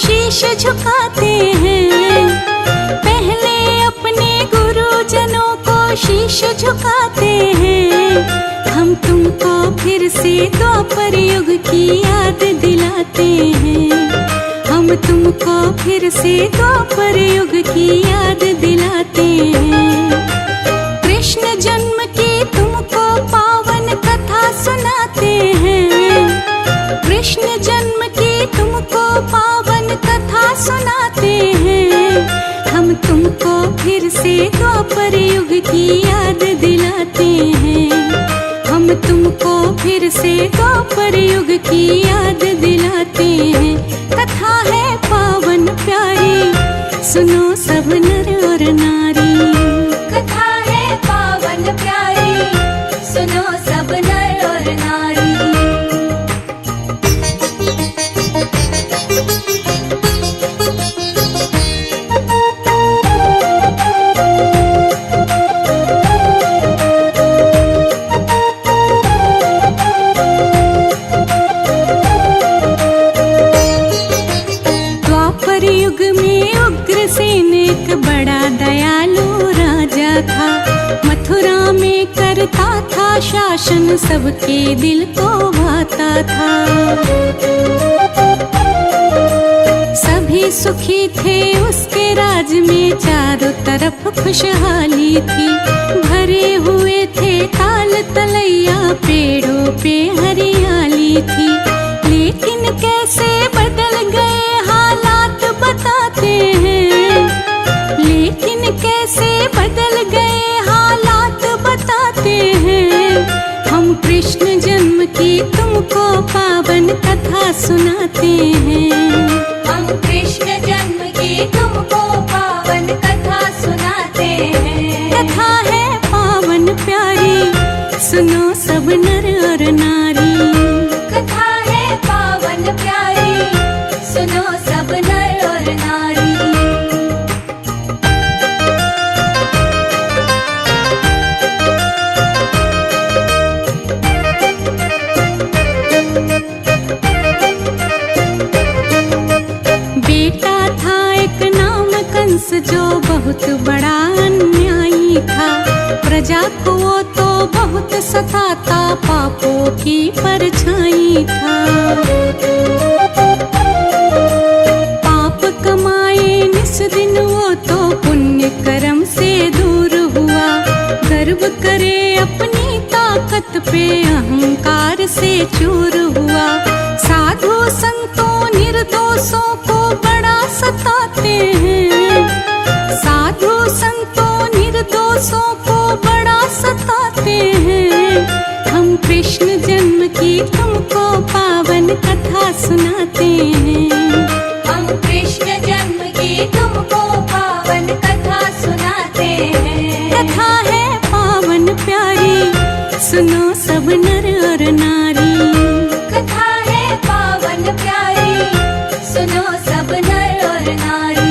शीश झुकाते हैं। पहले अपने गुरुजनों को शीश झुकाते हैं। हम तुमको फिर से द्वापर युग की याद दिलाते हैं। हम तुमको फिर से द्वापर युग की याद दिलाते हैं। कृष्ण जन्म की तुमको पावन कथा सुनाते हैं। कृष्ण जन्म की तुमको पावन कथा सुनाते हैं। हम तुमको फिर से द्वापर युग की याद दिलाते हैं। हम तुमको फिर से द्वापर युग की याद दिलाते हैं। कथा है पावन प्यारी, सुनो सब नर और नारी। कथा है पावन प्यारी, सुनो सब नर और नारी। द्वापर युग में उग्रसेन एक बड़ा दयालु राजा था। मथुरा में करता था शासन, सबके दिल को भाता था। सभी सुखी थे उसके राज में, चारों तरफ खुशहाली थी। भरे हुए थे ताल तलैया, पेड़ों पे हरियाली थी। लेकिन कैसे बदल गए हालात बताते हैं। लेकिन कैसे बदल गए हालात बताते हैं। हम कृष्ण जन्म की तुमको पावन कथा सुनाते हैं। हम कृष्ण जन्म की तुमको पावन कथा सुनाते हैं। कथा है पावन प्यारी, सुनो सब नर और नारी। कथा है पावन प्यारी, सुनो सब नर और नारी। बेटा था एक नाम कंस, जो बहुत बड़ा अन्यायी था। प्रजा को वो तो बहुत सताता, पापों की परछाई था। पाप कमाए निस दिन वो तो, पुण्य कर्म से दूर हुआ। गर्व करे अपनी ताकत पे, अहंकार से चूर हुआ। साधु संतों निर्दोषों को बड़ा सताते हैं। साधु संतों निर्दोषों को बड़ा सताते हैं। हम कृष्ण जन्म की तुमको पावन कथा सुनाते हैं। हम कृष्ण जन्म की तुमको पावन कथा सुनाते हैं। कथा है पावन प्यारी, सुनो सब नर और नारी। कथा है पावन प्यारी, सुनो सब नर और नारी।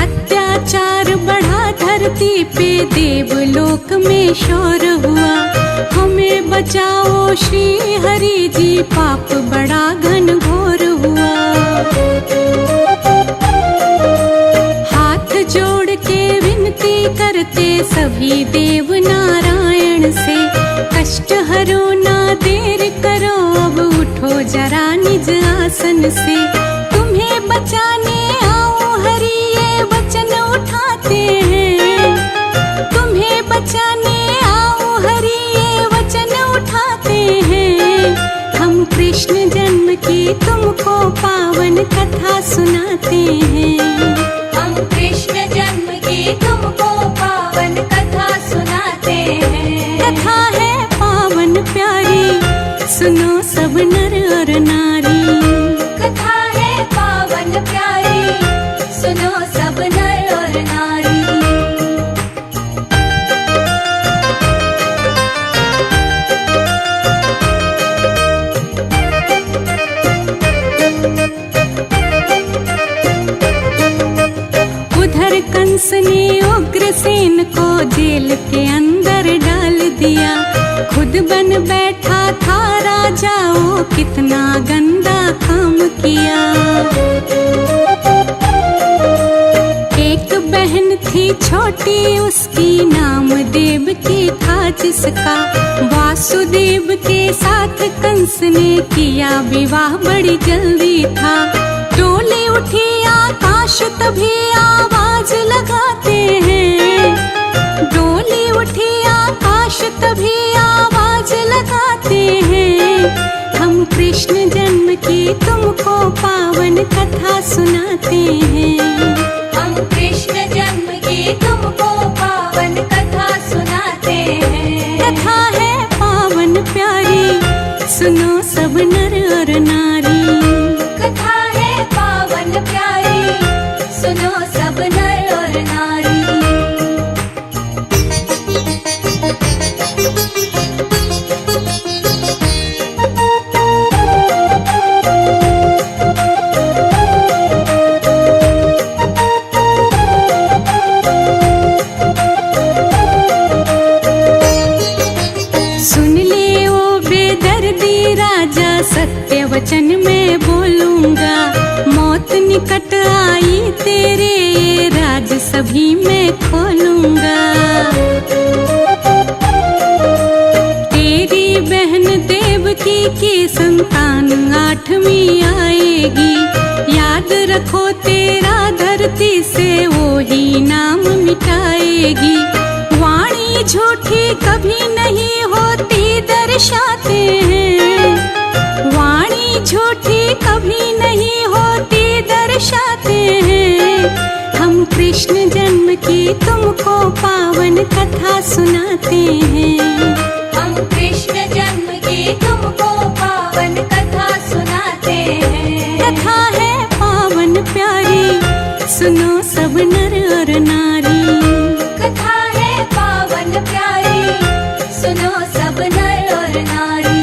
अत्याचार बढ़ा धरती पे, देवलोक में शोर हुआ। हमें बचाओ श्री हरि जी, पाप बड़ा घन घोर हुआ। हाथ जोड़ के विनती करते सभी देव नारायण से। कष्ट हरो ना देर करो, अब उठो जरा निज आसन से। तुम्हें बचाने आओ हरि, ये वचन उठाते हैं। तुम्हें बचाने आओ हरि, ये वचन उठाते हैं। हम कृष्ण जन्म की तुमको पावन कथा सुनाते हैं। हम कृष्ण जन्म की तुमको पावन कथा सुनाते हैं। कथा है पावन प्यारी, सुनो सब नर और नारी। कथा है पावन प्यारी, सुनो सब नर और नारी। हुसैन को जेल के अंदर डाल दिया, खुद बन बैठा था राजा, वो कितना गंदा काम किया। एक बहन थी छोटी, उसकी नाम देवकी था जिसका, वासुदेव के साथ कंस ने किया विवाह बड़ी जल्दी था। डोली उठी आकाश तभी आवाज लगाते हैं, डोली उठी आकाश तभी आवाज लगाते हैं। हम कृष्ण जन्म की तुमको पावन कथा सुनाते हैं, हम कृष्ण जन्म की तुमको पावन कथा सुनाते हैं। कथा है पावन प्यारी, सुनो सब नर और नारी। कथा है पावन प्यारी, सुनो सब नर और नारी। सुन ले ओ बेदर्दी राजा, सत्य वचन मैं बोलूंगा, मौत निकट आई तेरे, ये राज सभी मैं खोलूंगा। तेरी बहन देवकी की संतान 8वीं आएगी, याद रखो तेरा धरती से वो ही नाम मिटाएगी। वाणी झूठी कभी नहीं होती दर्शाते हैं, वाणी झूठी कभी नहीं होती दर्शाते हैं। हम कृष्ण जन्म की तुमको पावन कथा सुनाते हैं, हम कृष्ण जन्म की तुमको पावन कथा सुनाते हैं। कथा है पावन प्यारी, सुनो सब नर और नारी। कथा है पावन प्यारी, सुनो सब नर और नारी।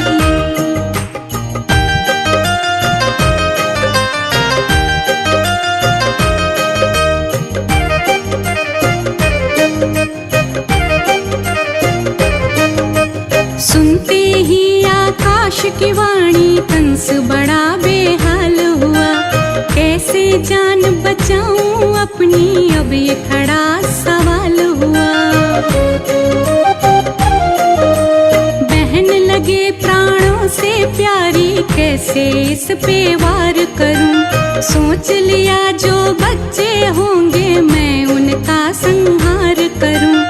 सुनते ही आकाश की वाणी कंस बड़ा बेहाल हुआ, कैसे जान बचाऊं अपनी, अब ये खड़ा सवाल हुआ। बहन लगे प्राणों से प्यारी, कैसे इस पे वार करूं, सोच लिया जो बच्चे होंगे मैं उनका संहार करूं।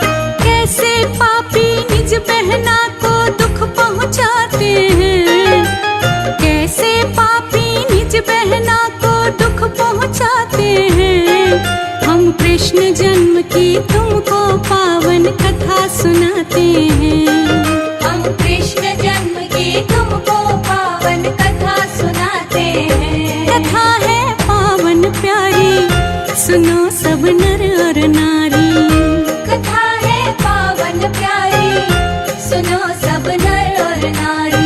कैसे पापी निज बहना को दुख पहुंचाते हैं, कैसे पापी निज बहना को दुख पहुंचाते हैं। हम कृष्ण जन्म की तुमको पावन कथा सुनाते हैं, हम कृष्ण जन्म की तुमको पावन कथा सुनाते हैं। कथा है पावन प्यारी, सुनो सब नर और नारी। कथा है पावन प्यारी, सुनो सब नर और नारी।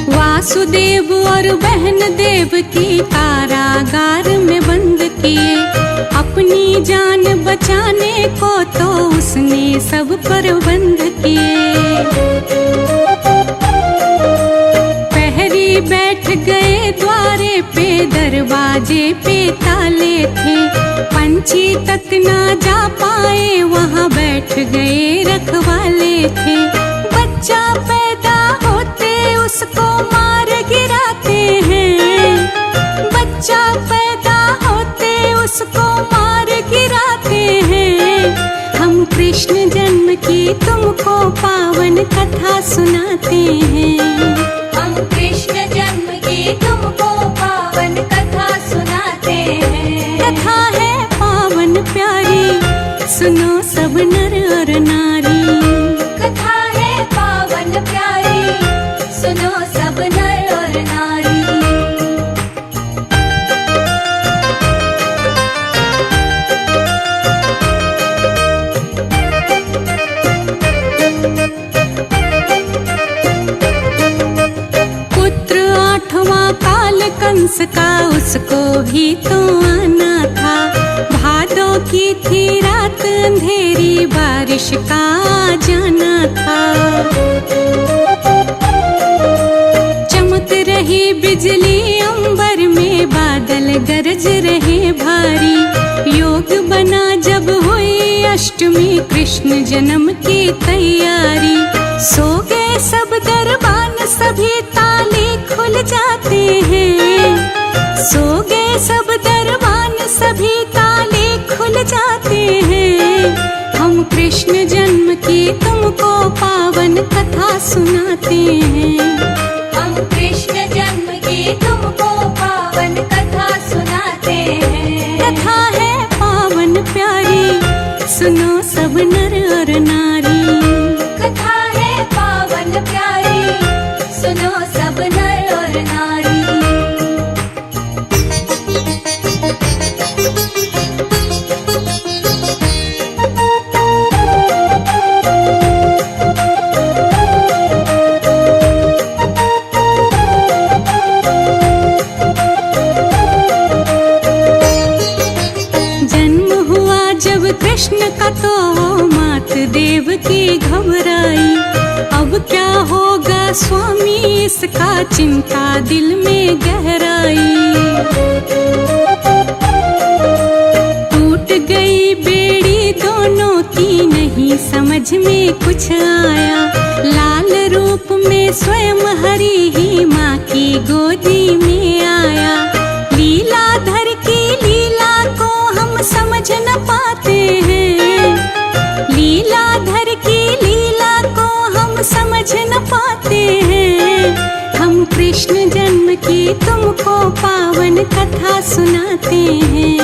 वासुदेव और बहन देवकी कारागार में बंद किए, अपनी जान बचाने को तो उसने सब प्रबंध किए। पहरी बैठ गए द्वारे पे, दरवाजे पे ताले थे, पंछी तक ना जा पाए, वहाँ बैठ गए रखवाले थे। बच्चा पैदा होते उसको मार गिराते हैं, बच्चा पैदा होते उसको मार गिराते हैं। हम कृष्ण जन्म की तुमको पावन कथा सुनाते हैं, हम कृष्ण जन्म की तुमको पावन कथा सुनाते हैं। कथा है पावन प्यारी, सुनो सब नर और नारी। कथा है पावन प्यारी, सुनो सब नर और नारी। मास का उसको भी तो आना था। भादों की थी रात अंधेरी, बारिश का आ जाना था। चमक रही बिजली अंबर में, बादल गरज रहे भारी। योग बना जब हुई अष्टमी, कृष्ण जन्म की तैयारी। सो गए सब दरबान, सभी ताले खुल जाते हैं। सो गए सब दरबान, सभी ताले खुल जाते हैं। हम कृष्ण जन्म की तुमको पावन कथा सुनाते हैं। हम कृष्ण जन्म की तुमको पावन कथा सुनाते हैं। कथा है पावन प्यारी, सुनो सब नर और नारी। कथा है पावन प्यारी, सुनो सब नर और नारी। कृष्ण का तो मात देव की घबराई। अब क्या होगा स्वामी इसका, चिंता दिल में गहराई। टूट गई बेड़ी दोनों की, नहीं समझ में कुछ आया। लाल रूप में स्वयं हरि ही माँ की गोदी में आया। लीलाधर की लीला को हम समझ न पाते हैं। लीलाधर की लीला को हम समझ न पाते हैं। हम कृष्ण जन्म की तुमको पावन कथा सुनाते हैं।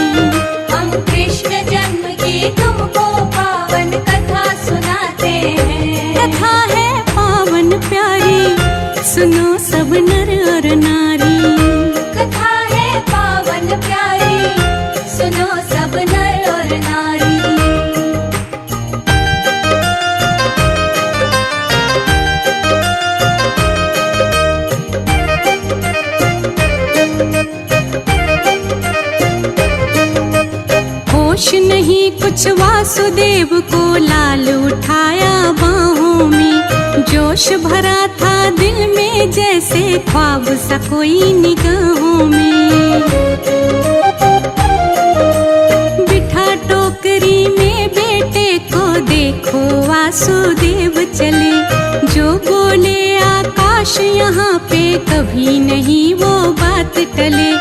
हम कृष्ण जन्म की तुमको पावन कथा सुनाते हैं। कथा है पावन प्यारी, सुनो सब नर और नारी। कथा है पावन प्यारी, सुनो सब नर और नारी। होश नहीं कुछ वासुदेव को, लाल उठाया बाहों में। जोश भरा था दिल में, जैसे ख्वाब सा कोई निगाहों में। बिठा टोकरी में बेटे को, देखो वासुदेव चले। जो बोले आकाश यहाँ पे, कभी नहीं वो बात टले।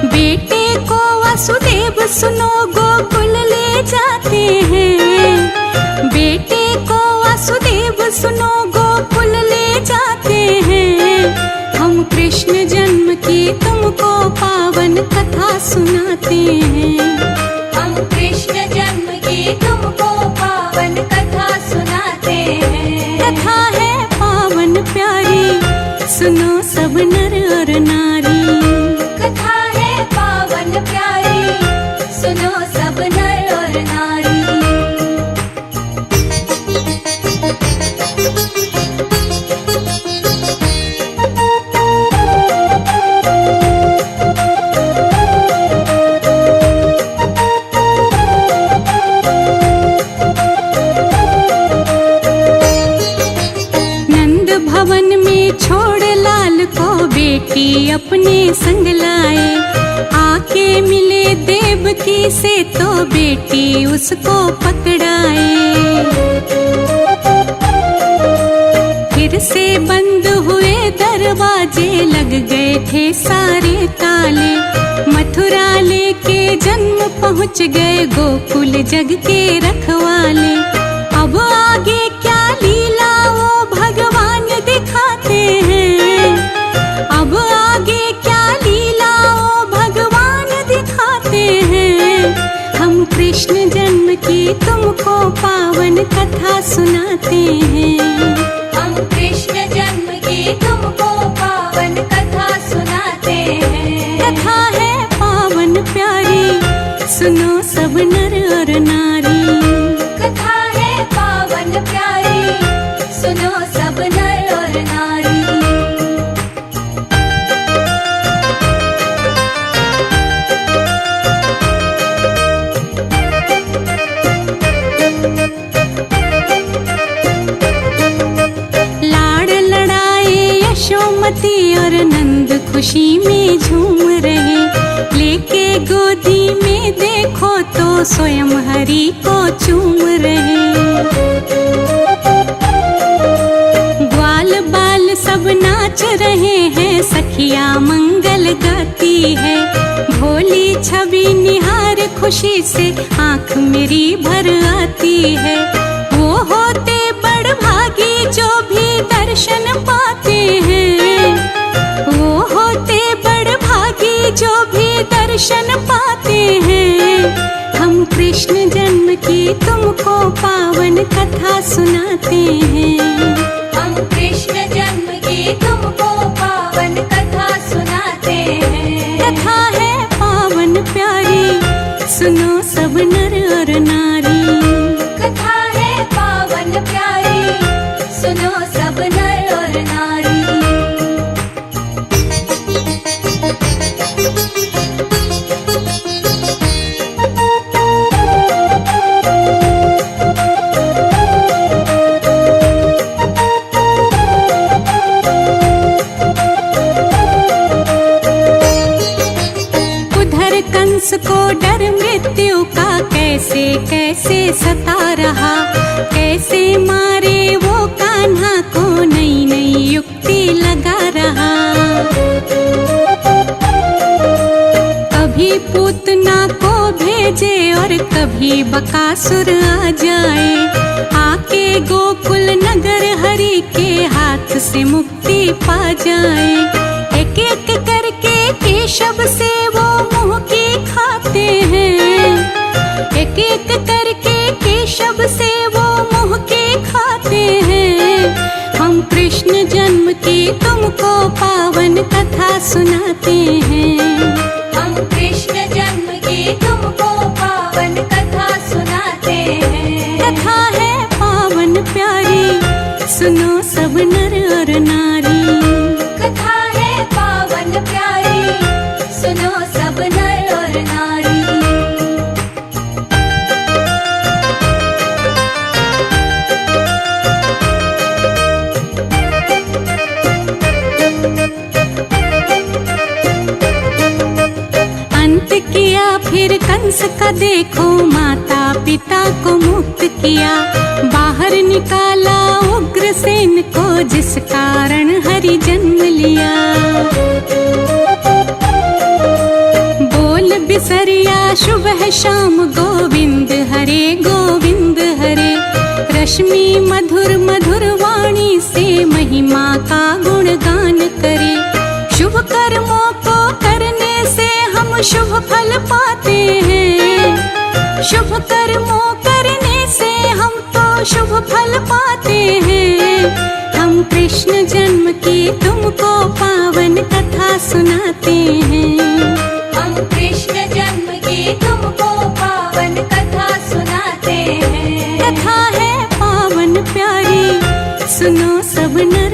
बेटे को वासुदेव सुनो गोकुल ले जाते हैं। बेटे को वासुदेव सुनो गोकुल ले जाते हैं। हम कृष्ण जन्म की तुमको पावन कथा सुनाते हैं। हम कृष्ण जन्म की तुमको पावन कथा सुनाते हैं। कथा है पावन प्यारी, सुनो सब नर और नारी। कथा है पावन प्यारी, सुनो सब नर और नारी। नंद भवन में छोड़ लाल को, बेटी अपने संग लाए। आके मिले देवकी से, तो बेटी उसको पकड़ाए। फिर से बंद हुए दरवाजे, लग गए थे सारे ताले। मथुरा लेके जन्म पहुँच गए, गोकुल जग के रखवाले। अब आगे क्या लीला वो भगवान दिखाते हैं। अब आगे क्या लीला वो भगवान दिखाते हैं। हम कृष्ण जन्म की तुमको पावन कथा सुनाते हैं। हम कृष्ण जन्म की तुमको पावन कथा सुनाते हैं। कथा है पावन प्यारी, सुनो सब नर और नारी। कथा है पावन प्यारी, सुनो सब नर और नारी। यशोमती और नंद खुशी में झूम रहे, लेके गोदी में देखो तो स्वयं हरि को चूम रहे। ग्वाल बाल सब नाच रहे हैं, सखिया मंगल गाती है। भोली छवि निहार खुशी से आँख मेरी भर आती है। वो होते बड़ भागी जो भी दर्शन पाते हैं, वो होते बड़ भागी जो भी दर्शन पाते हैं। हम कृष्ण जन्म की तुमको पावन कथा सुनाते हैं। हम कृष्ण जन्म की तुमको पावन कथा सुनाते हैं। कथा है पावन प्यारी, सुनो सब नर और नारी। कथा है पावन प्यारी, सुनो सब नर और नारी। उधर कंस को डर मृत्यु का कैसे कैसे सता रहा, कैसे मारे वो कान्हा को नई नई युक्ति लगा रहा। कभी पूतना को भेजे और कभी बकासुर आ जाए, आके गोकुल नगर हरि के हाथ से मुक्ति पा जाए। एक एक करके केशव से वो मुंह की खाते हैं, एक एक करके केशव से वो मुंह की खाते हैं। हम कृष्ण जन्म की तुमको पावन कथा सुनाते हैं। हम कृष्ण जन्म की तुमको पावन कथा सुनाते हैं। कथा है पावन प्यारी, सुनो सब नर और नारी। कथा है पावन प्यारी, सुनो सब नर और नारी। अंत किया फिर कंस का देखो, माता पिता को मुक्त किया। बाहर निकाला उग्रसेन को, जिस कारण हरि जन्म लिया। बोल बिसरिया शुभ है शाम, गोविंद हरे गोविंद हरे। रश्मि मधुर मधुर वाणी से महिमा का गुणगान करे। शुभ कर्मों को करने से हम शुभ फल पाते हैं। शुभ कर्मों करने से हम तो शुभ फल पाते हैं। हम कृष्ण जन्म की तुमको पावन कथा सुनाते हैं। हम कृष्ण जन्म की तुमको पावन कथा सुनाते हैं। कथा है पावन प्यारी, सुनो सब नर